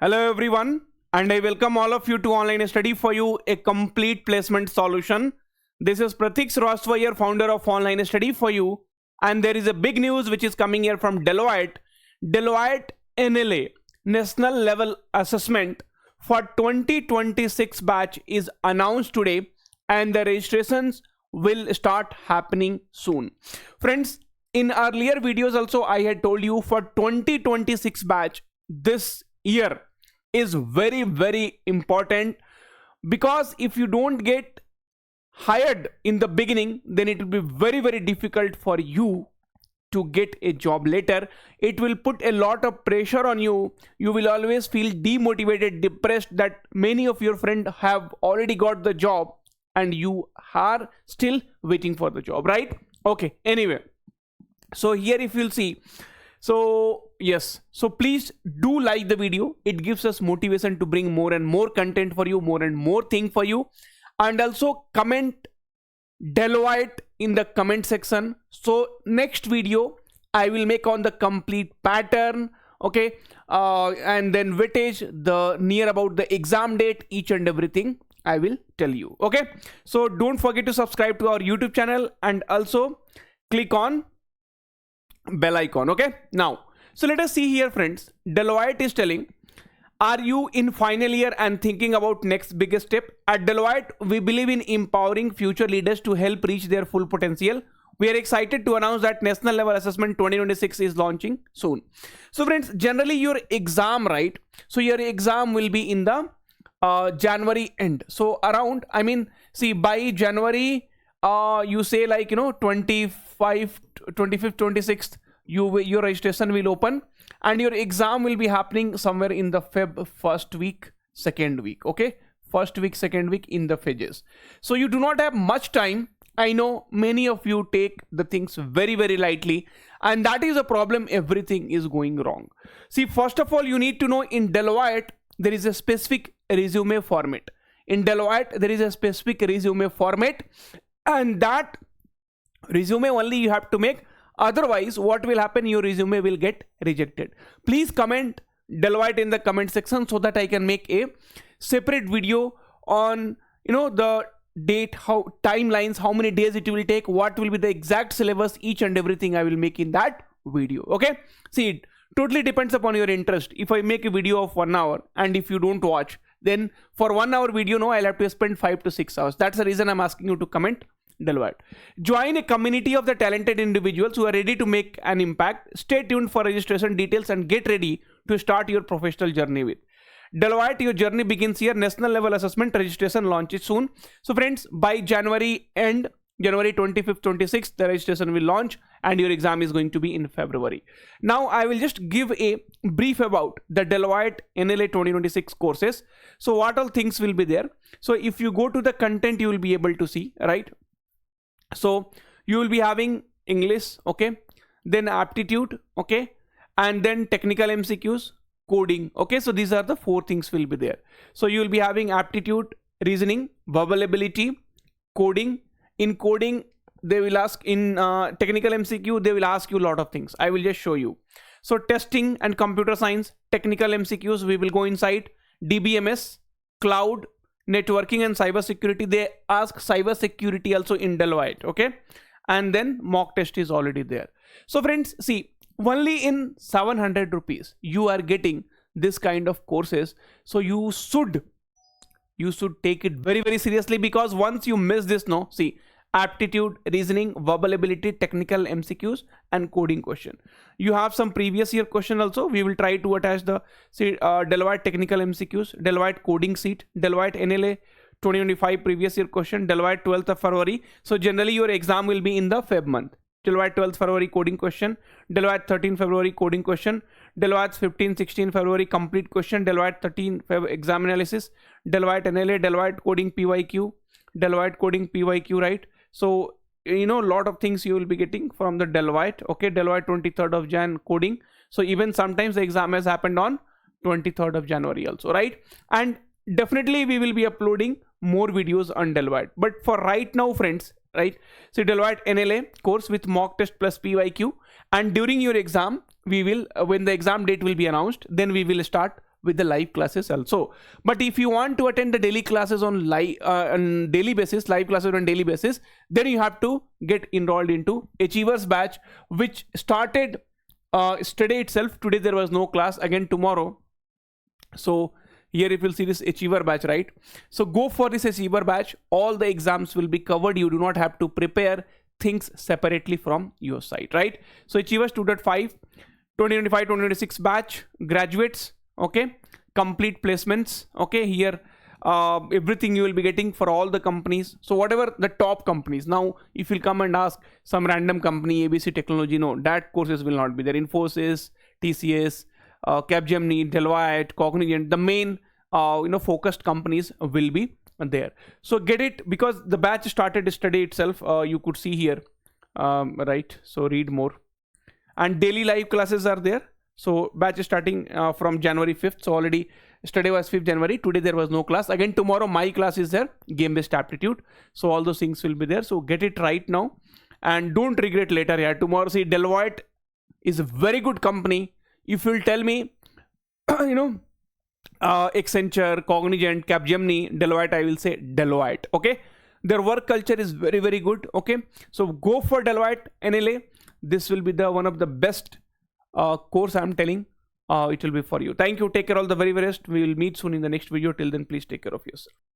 Hello everyone, and I welcome all of you to Online Study for You, a complete placement solution. This is Pratik Srivastava, founder of Online Study for You, and there is a big news which is coming here from Deloitte. Deloitte NLA, National Level Assessment for 2026 batch is announced today, and the registrations will start happening soon. Friends, in earlier videos also I had told you for 2026 batch, this year is very important, because if you don't get hired in the beginning, then it will be very difficult for you to get a job later. It will put a lot of pressure on you. You will always feel demotivated, depressed, that many of your friends have already got the job and you are still waiting for the job, right? Okay, anyway, so here if you'll see, so yes, so please do like the video. It gives us motivation to bring more and more content for you, more and more thing for you. And also comment Deloitte in the comment section. So next video I will make on the complete pattern, okay, and then weightage, the near about the exam date, each and everything I will tell you. Okay, so don't forget to subscribe to our YouTube channel and also click on bell icon. Okay, now so let us see here, friends. Deloitte is telling, are you in final year and thinking about next biggest step? At Deloitte, we believe in empowering future leaders to help reach their full potential. We are excited to announce that National Level Assessment 2026 is launching soon. So friends, generally your exam, right? So your exam will be in the January end. So around, I mean, see, by January, you say like, 25th, 26th, your registration will open, and your exam will be happening somewhere in the Feb first week, second week. Okay, first week, second week in the phases. So you do not have much time. I know many of you take the things very lightly, and that is a problem. Everything is going wrong. See, first of all, you need to know in Deloitte there is a specific resume format. In Deloitte there is a specific resume format, and that resume only you have to make. Otherwise, what will happen? Your resume will get rejected. Please comment Deloitte in the comment section so that I can make a separate video on, the date, how timelines, how many days it will take, what will be the exact syllabus, each and everything I will make in that video. Okay. See, it totally depends upon your interest. If I make a video of 1 hour and if you don't watch, then for 1 hour video, no, I'll have to spend 5 to 6 hours. That's the reason I'm asking you to comment Deloitte. Join a community of the talented individuals who are ready to make an impact. Stay tuned for registration details and get ready to start your professional journey with Deloitte. Your journey begins here. National Level Assessment registration launches soon. So friends, by January end, January 25th, 26th, the registration will launch and your exam is going to be in February. Now I will just give a brief about the Deloitte NLA 2026 courses. So what all things will be there? So if you go to the content, you will be able to see, right? So you will be having English, okay, then aptitude, okay, and then technical MCQs, coding. Okay, so these are the 4 things will be there. So you will be having aptitude, reasoning, verbal ability, coding. In coding, they will ask, in technical MCQ, they will ask you a lot of things. I will just show you. So testing and computer science, technical MCQs, we will go inside. DBMS, cloud, networking and cyber security. They ask cyber security also in Deloitte. Okay, and then mock test is already there. So friends, see, only in 700 rupees you are getting this kind of courses. So you should take it very seriously, because once you miss this, no, see, aptitude, reasoning, verbal ability, technical MCQs and coding question. You have some previous year question also. We will try to attach the Deloitte technical MCQs, Deloitte coding sheet, Deloitte NLA 2025 previous year question, Deloitte 12th of February. So generally your exam will be in the Feb month. Deloitte 12th February coding question, Deloitte 13 February coding question, Deloitte 15-16 February complete question, Deloitte 13 Feb exam analysis, Deloitte NLA, Deloitte coding PYQ, Deloitte coding PYQ, right? So a lot of things you will be getting from the Deloitte. Okay, Deloitte 23rd of Jan coding. So even sometimes the exam has happened on 23rd of January also, right? And definitely we will be uploading more videos on Deloitte. But for right now, friends, right, so Deloitte NLA course with mock test plus PYQ, and during your exam we will, when the exam date will be announced, then we will start with the live classes also. But if you want to attend the daily classes on daily basis, live classes on daily basis, then you have to get enrolled into Achievers batch, which started yesterday itself. Today there was no class, again tomorrow. So here if you'll see this Achiever batch, right? So go for this Achiever batch. All the exams will be covered. You do not have to prepare things separately from your side, right? So Achievers 2.5 2025-2026 batch, graduates, okay, complete placements, okay. Here everything you will be getting for all the companies. So whatever the top companies. Now if you'll come and ask some random company, ABC Technology, no, that courses will not be there. Infosys, TCS, Capgemini, Deloitte, Cognizant, the main focused companies will be there. So get it, because the batch started yesterday itself. You could see here, right? So read more. And daily live classes are there. So batch is starting from January 5th. So already yesterday was 5th January. Today there was no class. Again tomorrow my class is there, game-based aptitude. So all those things will be there. So get it right now and don't regret later. Yeah, tomorrow. See, Deloitte is a very good company. If you'll tell me, Accenture, Cognizant, Capgemini, Deloitte, I will say Deloitte. Okay, their work culture is very, very good. Okay, so go for Deloitte NLA. This will be the one of the best course I'm telling. It will be for you. Thank you. Take care all the very best. We will meet soon in the next video. Till then, please take care of yourself.